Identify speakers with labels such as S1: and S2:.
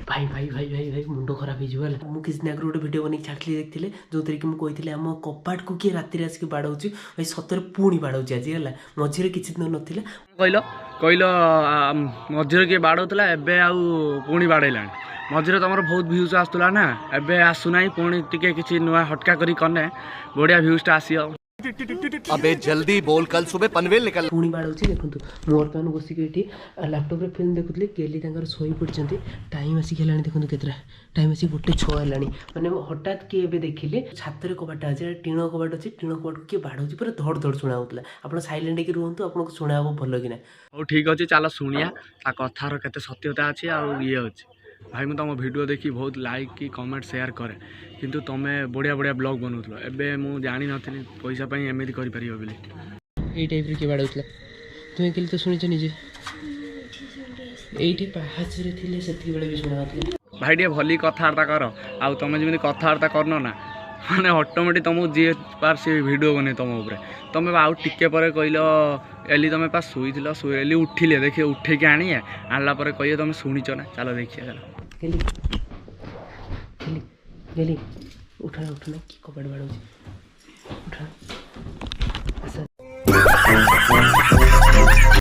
S1: भाई भाई भाई भाई भाई मुंड खराब हो मुझे किसी आगे गोटे भिडियो बन छाड़ी देखते जो थी कि मुझे आम कपाट को किए राति आसिक बाड़ाऊँ भाई सतरे पुणी बाड़ाऊँ आज है मझे किसी दिन नाला
S2: कहल कहल मझे किए बाड़ौला एबे आउ पुणी बाड़ेलाणी मझे तुम बहुत भ्यूज आसूला ना एबे आसुना पुणी टिके किसी नुआ हटका करी कने बढ़िया भ्यूजटा आसियो।
S3: अबे जल्दी बोल कल सुबह पनवेल निकल
S1: पुणी बाड़ाऊँ देखो मुझे बर्तमान बसिक लैपटॉप रे फिल्म देखुली गेली शोई पड़ते टाइम आसिक है देखो केतरा टाइम आसिक 1:06 है मैंने हठात किए एवं देखिले छातर कबाट अच्छे टीण कबाट अच्छे टीण कबाट किए बाड़ाऊँ पूरा धड़ धड़ शुणा होता आप सैलेंट होकर रुहतु आपको शुणा भल कि
S2: हो ठीक अच्छे चल शुणिया कथार केते सत्यता अच्छी ये अच्छे भाई मुझे तुम वीडियो देखी बहुत लाइक कि कमेंट शेयर करे किंतु तुम्हें बढ़िया बढ़िया ब्लॉग बनौल एबे मुझे जानी नी पैसा एमती कर
S1: टाइप किए बाड़ाऊँ तुम्हें कल तो शुणी निजे ये पाहाच भी शुणा
S2: भाई टे भली कथबार्ता कर आ तुम जमी कथबार्ता करन ना माने ऑटोमेटिक तुमको जी पार से वीडियो बने तुम उपरे तुम आउ टिके पर कहल एली तुम पास शुई एली उठिले देखिए उठेक आनी आनला पर कहिए तुम शुणीच ना चलो देखिए चलो
S1: गेली उठना उठना कि कपाट बाड़ाऊँ उठा